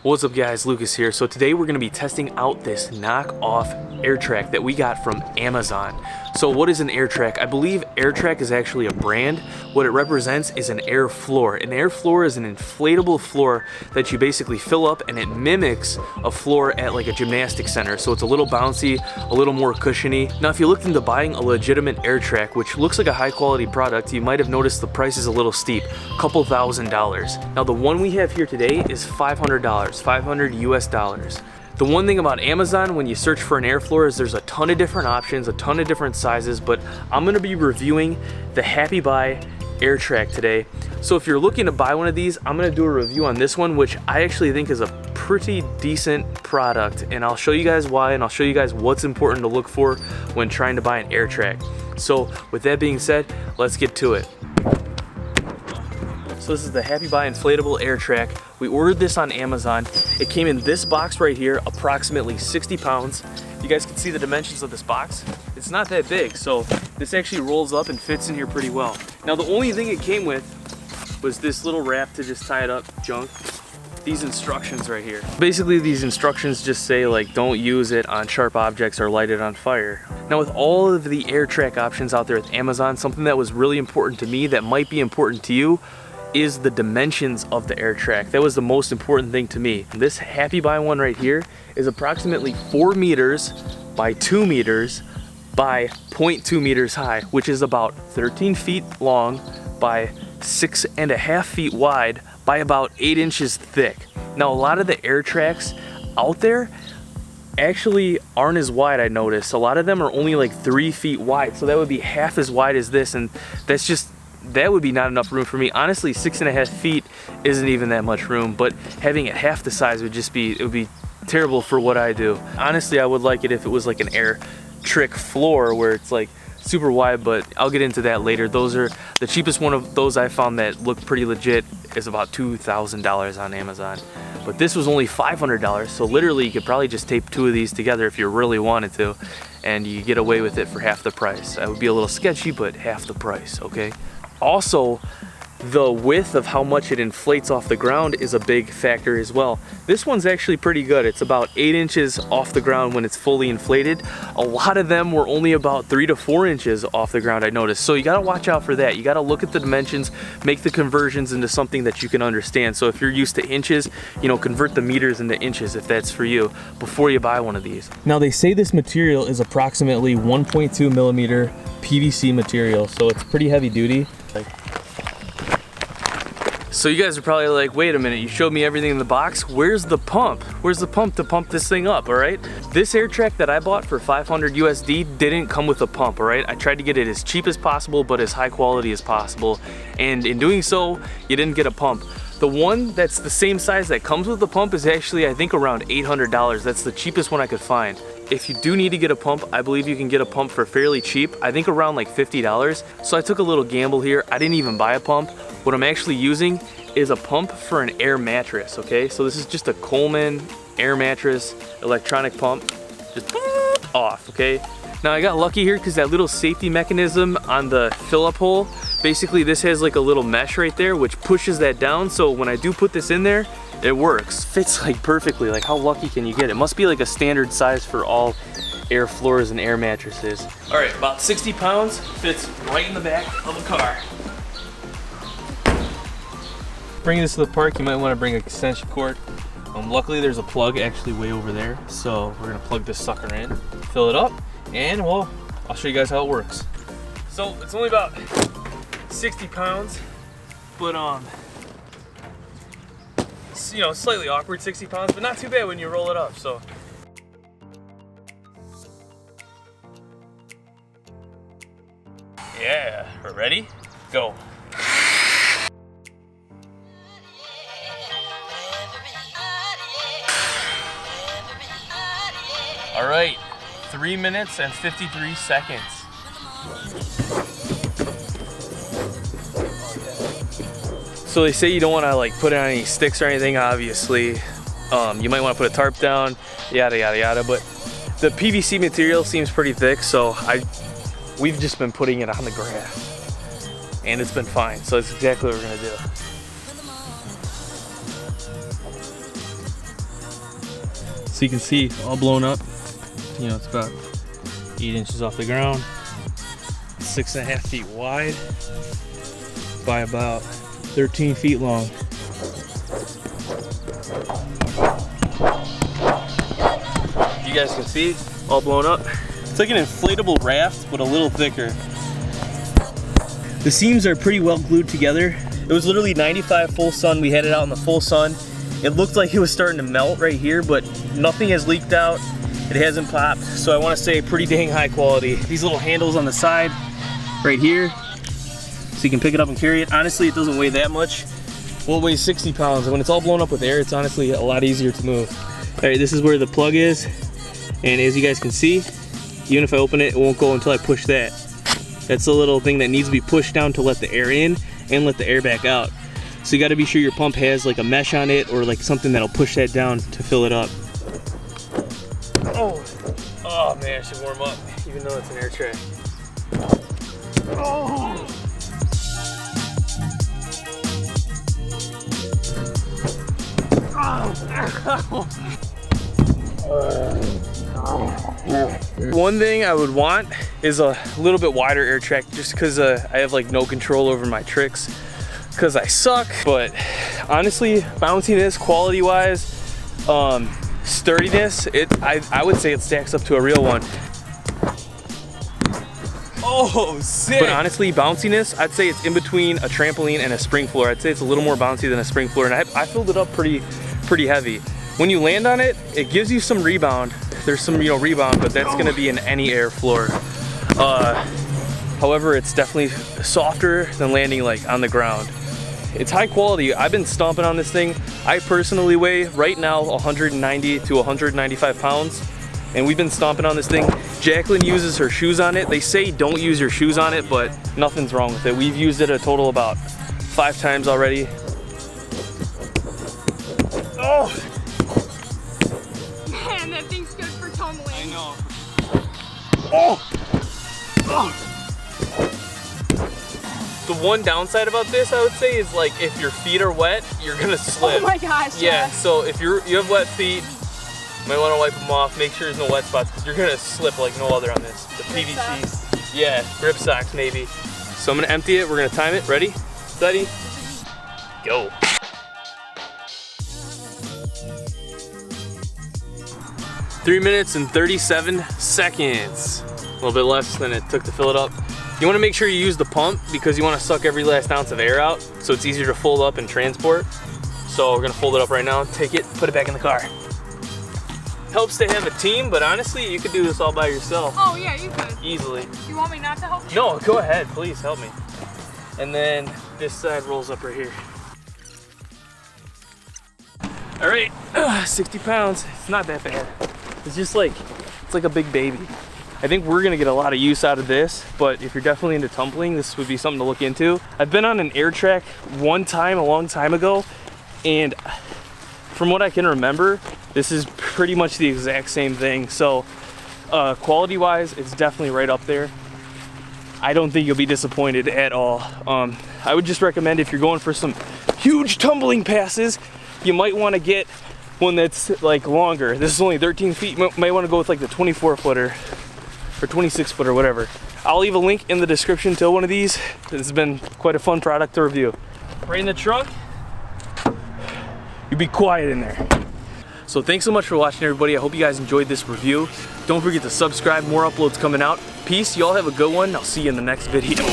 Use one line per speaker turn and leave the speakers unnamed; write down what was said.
What's up guys, Lucas here. So today we're going to be testing out this knockoff Airtrack that we got from Amazon. So what is an Airtrack? I believe Airtrack is actually a brand. What it represents is an air floor. An air floor is an inflatable floor that you basically fill up, and it mimics a floor at like a gymnastics center. So it's a little bouncy, a little more cushiony. Now if you looked into buying a legitimate Airtrack, which looks like a high quality product, you might have noticed the price is a little steep, a couple $1,000s. Now the one we have here today is $500. $500 US. The one thing about Amazon when you search for an air floor is there's a ton of different options, a ton of different sizes, but I'm gonna be reviewing the Happy Buy Airtrack today. So if you're looking to buy one of these, I'm gonna do a review on this one, which I actually think is a pretty decent product, and I'll show you guys why, and I'll show you guys what's important to look for when trying to buy an Airtrack. So with that being said, let's get to it. So this is the Happy Buy inflatable Airtrack. We ordered this on Amazon. It came in this box right here, approximately 60 pounds. You guys can see the dimensions of this box. It's not that big, so this actually rolls up and fits in here pretty well. Now the only thing it came with was this little wrap to just tie it up, junk. These instructions right here. Basically these instructions just say like don't use it on sharp objects or light it on fire. Now with all of the Airtrack options out there with Amazon, something that was really important to me that might be important to you is the dimensions of the Airtrack. That was the most important thing to me. This Happy Buy one right here is approximately 4 meters by 2 meters by 0.2 meters high, which is about 13 feet long by 6.5 feet wide by about 8 inches thick. Now a lot of the Airtracks out there actually aren't as wide, I noticed. A lot of them are only like 3 feet wide, so that would be half as wide as this, and that would be not enough room for me. Honestly, 6.5 feet isn't even that much room, but having it half the size would be terrible for what I do. Honestly, I would like it if it was like an air trick floor where it's like super wide, but I'll get into that later. Those are the cheapest one of those I found that looked pretty legit is about $2,000 on Amazon. But this was only $500, so literally you could probably just tape 2 of these together if you really wanted to, and you get away with it for half the price. That would be a little sketchy, but half the price, okay? Also, the width of how much it inflates off the ground is a big factor as well. This one's actually pretty good. It's about 8 inches off the ground when it's fully inflated. A lot of them were only about 3 to 4 inches off the ground, I noticed. So you gotta watch out for that. You gotta look at the dimensions, make the conversions into something that you can understand. So if you're used to inches, you know, convert the meters into inches if that's for you before you buy one of these. Now they say this material is approximately 1.2 millimeter PVC material, so it's pretty heavy duty. So you guys are probably like, wait a minute, you showed me everything in the box. Where's the pump? Where's the pump to pump this thing up, all right? This Airtrack that I bought for $500 USD didn't come with a pump, all right? I tried to get it as cheap as possible, but as high quality as possible. And in doing so, you didn't get a pump. The one that's the same size that comes with the pump is actually, I think, around $800. That's the cheapest one I could find. If you do need to get a pump, I believe you can get a pump for fairly cheap. I think around like $50. So I took a little gamble here. I didn't even buy a pump. What I'm actually using is a pump for an air mattress, okay? So this is just a Coleman air mattress electronic pump. Just off, okay? Now I got lucky here because that little safety mechanism on the fill-up hole, basically this has like a little mesh right there which pushes that down, so when I do put this in there, it works. Fits like perfectly. Like how lucky can you get? It must be like a standard size for all air floors and air mattresses. All right, about 60 pounds, fits right in the back of the car. Bringing this to the park, you might want to bring an extension cord. Luckily there's a plug actually way over there, so we're gonna plug this sucker in, fill it up, and well, I'll show you guys how it works. So it's only about 60 pounds, but you know, slightly awkward 60 pounds, but not too bad when you roll it up, so. Yeah, we're ready? Go. All right, 3 minutes and 53 seconds. So they say you don't want to like put it on any sticks or anything, obviously. You might want to put a tarp down, yada, yada, yada, but the PVC material seems pretty thick, so we've just been putting it on the grass and it's been fine. So that's exactly what we're gonna do. So you can see all blown up. You know, it's about 8 inches off the ground, 6.5 feet wide by about 13 feet long. You guys can see, all blown up. It's like an inflatable raft, but a little thicker. The seams are pretty well glued together. It was literally 95 full sun. We had it out in the full sun. It looked like it was starting to melt right here, but nothing has leaked out. It hasn't popped, so I want to say pretty dang high quality. These little handles on the side, right here, so you can pick it up and carry it. Honestly, it doesn't weigh that much. Well, it weighs 60 pounds, and when it's all blown up with air, it's honestly a lot easier to move. All right, this is where the plug is, and as you guys can see, even if I open it, it won't go until I push that. That's the little thing that needs to be pushed down to let the air in and let the air back out. So you got to be sure your pump has like a mesh on it or like something that'll push that down to fill it up. Oh man, I should warm up, even though it's an Airtrack. Oh. One thing I would want is a little bit wider Airtrack, just because I have like no control over my tricks because I suck. But honestly, bounciness, quality wise, sturdiness, I would say it stacks up to a real one. Oh, sick. But honestly, bounciness, I'd say it's in between a trampoline and a spring floor. I'd say it's a little more bouncy than a spring floor, and I filled it up pretty heavy. When you land on it, it gives you some rebound. There's some, rebound, but that's gonna be in any air floor. However, it's definitely softer than landing like on the ground. It's high quality. I've been stomping on this thing. I personally weigh right now 190 to 195 pounds, and we've been stomping on this thing. Jacqueline uses her shoes on it. They say don't use your shoes on it, but nothing's wrong with it. We've used it a total about 5 times already. Oh!
Man, that thing's good for tumbling.
I know. Oh! Oh! The one downside about this, I would say, is like if your feet are wet, you're gonna slip.
Oh my gosh,
yeah. So if you have wet feet, you might want to wipe them off. Make sure there's no wet spots because you're gonna slip like no other on this. The
Grip
PVC.
socks.
Yeah, grip socks maybe. So I'm gonna empty it. We're gonna time it. Ready, steady, go. Three minutes and 37 seconds. A little bit less than it took to fill it up. You want to make sure you use the pump because you want to suck every last ounce of air out so it's easier to fold up and transport. So we're gonna fold it up right now, take it, put it back in the car. Helps to have a team, but honestly, you could do this all by yourself.
Oh yeah, you could.
Easily.
You want me not to help you?
No, go ahead, please help me. And then this side rolls up right here. All right, 60 pounds, it's not that bad. It's just like, it's like a big baby. I think we're gonna get a lot of use out of this, but if you're definitely into tumbling, this would be something to look into. I've been on an Airtrack one time, a long time ago, and from what I can remember, this is pretty much the exact same thing. So quality-wise, it's definitely right up there. I don't think you'll be disappointed at all. I would just recommend if you're going for some huge tumbling passes, you might wanna get one that's like longer. This is only 13 feet. You might wanna go with like the 24-footer. Or 26-footer, whatever. I'll leave a link in the description to one of these. This has been quite a fun product to review. Right in the trunk, you be quiet in there. So thanks so much for watching, everybody. I hope you guys enjoyed this review. Don't forget to subscribe, more uploads coming out. Peace, y'all have a good one. I'll see you in the next video.